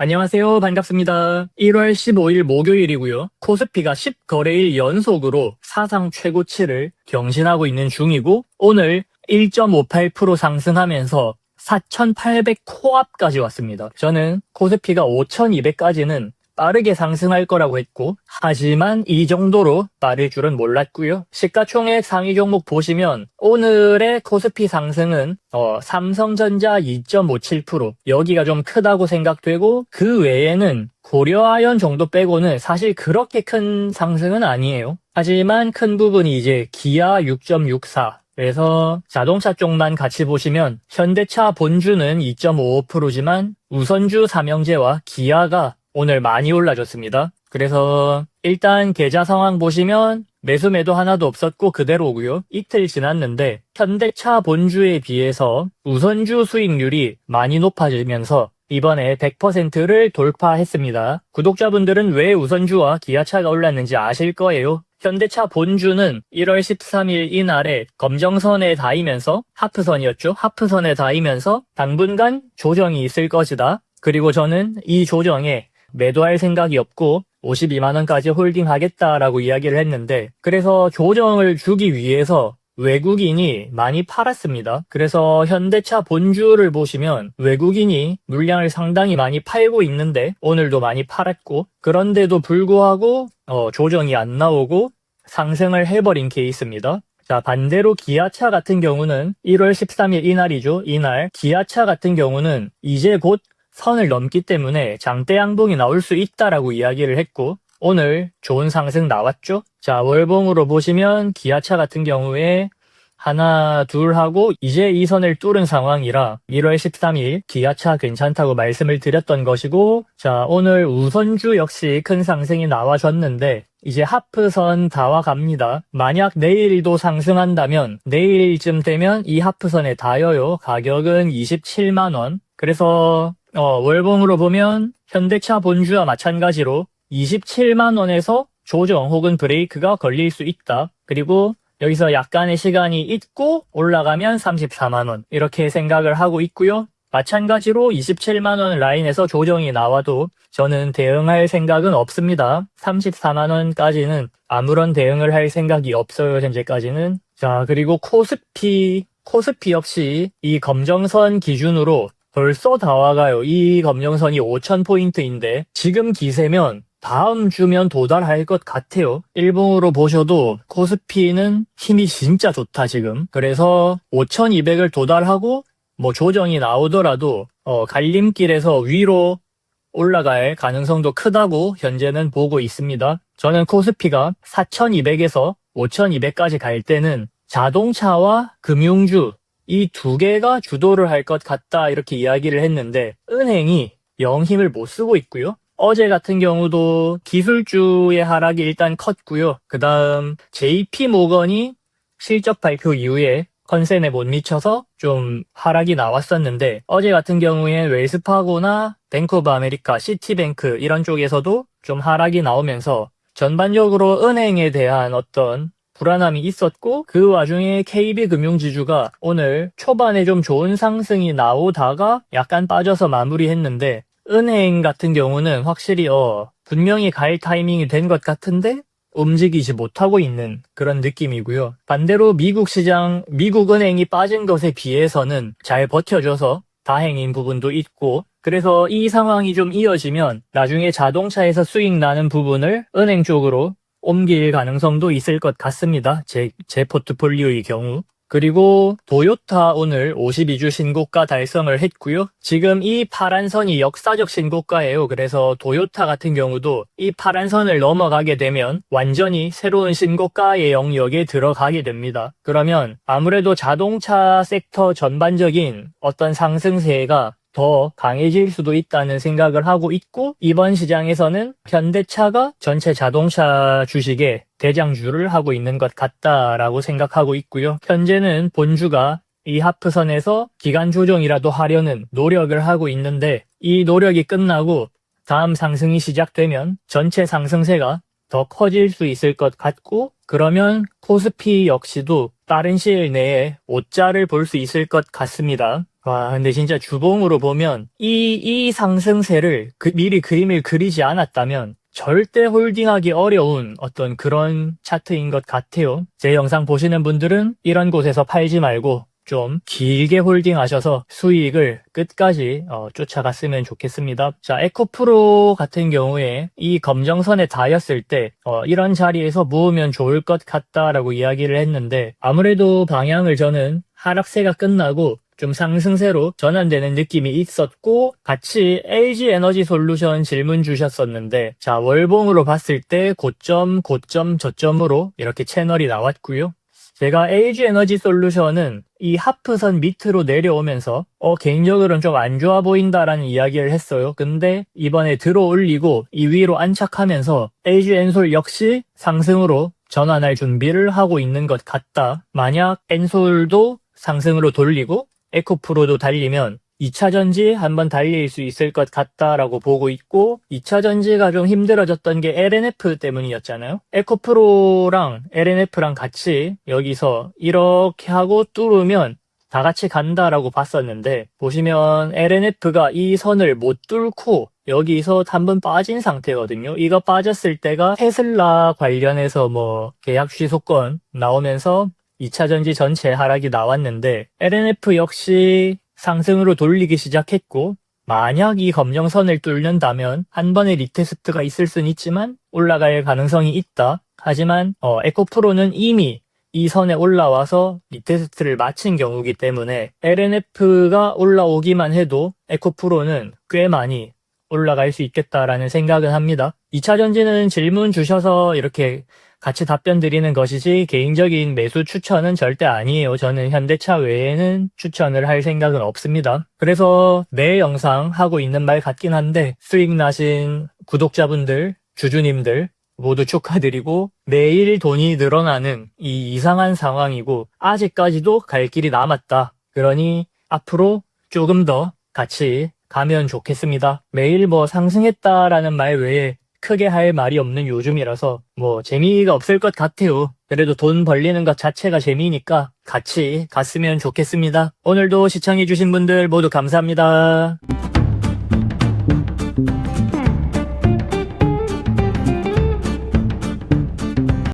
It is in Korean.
안녕하세요. 반갑습니다. 1월 15일 목요일이고요. 코스피가 10거래일 연속으로 사상 최고치를 경신하고 있는 중이고 오늘 1.58% 상승하면서 4,800 코앞까지 왔습니다. 저는 코스피가 5,200까지는 빠르게 상승할 거라고 했고 하지만 이 정도로 빠를 줄은 몰랐고요. 시가총액 상위 종목 보시면 오늘의 코스피 상승은 삼성전자 2.57% 여기가 좀 크다고 생각되고 그 외에는 고려아연 정도 빼고는 사실 그렇게 큰 상승은 아니에요. 하지만 큰 부분이 이제 기아 6.64 그래서 자동차 쪽만 같이 보시면 현대차 본주는 2.55%지만 우선주 삼형제와 기아가 오늘 많이 올라줬습니다. 그래서 일단 계좌 상황 보시면 매수 매도 하나도 없었고 그대로고요. 이틀 지났는데 현대차 본주에 비해서 우선주 수익률이 많이 높아지면서 이번에 100%를 돌파했습니다. 구독자분들은 왜 우선주와 기아차가 올랐는지 아실 거예요. 현대차 본주는 1월 13일 이날에 검정선에 닿으면서 하프선이었죠. 하프선에 닿으면서 당분간 조정이 있을 것이다. 그리고 저는 이 조정에 매도할 생각이 없고 52만원까지 홀딩하겠다라고 이야기를 했는데 그래서 조정을 주기 위해서 외국인이 많이 팔았습니다. 그래서 현대차 본주를 보시면 외국인이 물량을 상당히 많이 팔고 있는데 오늘도 많이 팔았고 그런데도 불구하고 조정이 안 나오고 상승을 해버린 케이스입니다. 자, 반대로 기아차 같은 경우는 1월 13일 이날이죠. 이날 기아차 같은 경우는 이제 곧 선을 넘기 때문에 장대 양봉이 나올 수 있다라고 이야기를 했고 오늘 좋은 상승 나왔죠. 자, 월봉으로 보시면 기아차 같은 경우에 하나, 둘 하고 이제 이 선을 뚫은 상황이라 1월 13일 기아차 괜찮다고 말씀을 드렸던 것이고 자, 오늘 우선주 역시 큰 상승이 나와줬는데 이제 하프선 다 와갑니다. 만약 내일도 상승한다면 내일쯤 되면 이 하프선에 닿아요. 가격은 27만원. 그래서 월봉으로 보면 현대차 본주와 마찬가지로 27만원에서 조정 혹은 브레이크가 걸릴 수 있다. 그리고 여기서 약간의 시간이 있고 올라가면 34만원 이렇게 생각을 하고 있고요. 마찬가지로 27만원 라인에서 조정이 나와도 저는 대응할 생각은 없습니다. 34만원까지는 아무런 대응을 할 생각이 없어요. 현재까지는. 자, 그리고 코스피 역시 이 검정선 기준으로 벌써 다 와가요. 이 검정선이 5,000포인트인데 지금 기세면 다음 주면 도달할 것 같아요. 일봉으로 보셔도 코스피는 힘이 진짜 좋다 지금. 그래서 5,200을 도달하고 뭐 조정이 나오더라도 갈림길에서 위로 올라갈 가능성도 크다고 현재는 보고 있습니다. 저는 코스피가 4,200에서 5,200까지 갈 때는 자동차와 금융주 이 두 개가 주도를 할 것 같다 이렇게 이야기를 했는데 은행이 영 힘을 못 쓰고 있고요. 어제 같은 경우도 기술주의 하락이 일단 컸고요. 그 다음 JP모건이 실적 발표 이후에 컨센에 못 미쳐서 좀 하락이 나왔었는데 어제 같은 경우에 웰스파고나 뱅크 오브 아메리카, 시티뱅크 이런 쪽에서도 좀 하락이 나오면서 전반적으로 은행에 대한 어떤 불안함이 있었고 그 와중에 KB금융지주가 오늘 초반에 좀 좋은 상승이 나오다가 약간 빠져서 마무리했는데 은행 같은 경우는 확실히 분명히 갈 타이밍이 된 것 같은데 움직이지 못하고 있는 그런 느낌이고요. 반대로 미국 시장, 미국 은행이 빠진 것에 비해서는 잘 버텨줘서 다행인 부분도 있고 그래서 이 상황이 좀 이어지면 나중에 자동차에서 수익 나는 부분을 은행 쪽으로 옮길 가능성도 있을 것 같습니다. 제 포트폴리오의 경우. 그리고 도요타 오늘 52주 신고가 달성을 했고요. 지금 이 파란 선이 역사적 신고가예요. 그래서 도요타 같은 경우도 이 파란 선을 넘어가게 되면 완전히 새로운 신고가의 영역에 들어가게 됩니다. 그러면 아무래도 자동차 섹터 전반적인 어떤 상승세가 더 강해질 수도 있다는 생각을 하고 있고 이번 시장에서는 현대차가 전체 자동차 주식의 대장주를 하고 있는 것 같다라고 생각하고 있고요. 현재는 본주가 이 하프선에서 기간 조정이라도 하려는 노력을 하고 있는데 이 노력이 끝나고 다음 상승이 시작되면 전체 상승세가 더 커질 수 있을 것 같고 그러면 코스피 역시도 빠른 시일 내에 5자를 볼 수 있을 것 같습니다. 와, 근데 진짜 주봉으로 보면 이 상승세를 미리 그림을 그리지 않았다면 절대 홀딩하기 어려운 어떤 그런 차트인 것 같아요. 제 영상 보시는 분들은 이런 곳에서 팔지 말고 좀 길게 홀딩하셔서 수익을 끝까지 쫓아갔으면 좋겠습니다. 자, 에코프로 같은 경우에 이 검정선에 닿았을 때 이런 자리에서 모으면 좋을 것 같다라고 이야기를 했는데 아무래도 방향을 저는 하락세가 끝나고 좀 상승세로 전환되는 느낌이 있었고 같이 LG에너지 솔루션 질문 주셨었는데 자 월봉으로 봤을 때 고점 저점으로 이렇게 채널이 나왔고요. 제가 LG에너지 솔루션은 이 하프선 밑으로 내려오면서 개인적으로는 좀 안 좋아 보인다라는 이야기를 했어요. 근데 이번에 들어 올리고 이 위로 안착하면서 LG엔솔 역시 상승으로 전환할 준비를 하고 있는 것 같다. 만약 엔솔도 상승으로 돌리고 에코프로도 달리면 2차 전지 한번 달릴 수 있을 것 같다라고 보고 있고 2차 전지가 좀 힘들어졌던 게 LNF 때문이었잖아요. 에코프로랑 LNF랑 같이 여기서 이렇게 하고 뚫으면 다 같이 간다라고 봤었는데 보시면 LNF가 이 선을 못 뚫고 여기서 한번 빠진 상태거든요. 이거 빠졌을 때가 테슬라 관련해서 뭐 계약 취소권 나오면서 2차 전지 전체 하락이 나왔는데 LNF 역시 상승으로 돌리기 시작했고 만약 이 검정선을 뚫는다면 한 번의 리테스트가 있을 수는 있지만 올라갈 가능성이 있다. 하지만 에코프로는 이미 이 선에 올라와서 리테스트를 마친 경우이기 때문에 LNF가 올라오기만 해도 에코프로는 꽤 많이 올라갈 수 있겠다라는 생각은 합니다. 2차 전지는 질문 주셔서 이렇게 같이 답변 드리는 것이지 개인적인 매수 추천은 절대 아니에요. 저는 현대차 외에는 추천을 할 생각은 없습니다. 그래서 매 영상 하고 있는 말 같긴 한데 수익 나신 구독자분들, 주주님들 모두 축하드리고 매일 돈이 늘어나는 이 이상한 상황이고 아직까지도 갈 길이 남았다. 그러니 앞으로 조금 더 같이 가면 좋겠습니다. 매일 뭐 상승했다라는 말 외에 크게 할 말이 없는 요즘이라서 뭐 재미가 없을 것 같아요. 그래도 돈 벌리는 것 자체가 재미니까 같이 갔으면 좋겠습니다. 오늘도 시청해주신 분들 모두 감사합니다.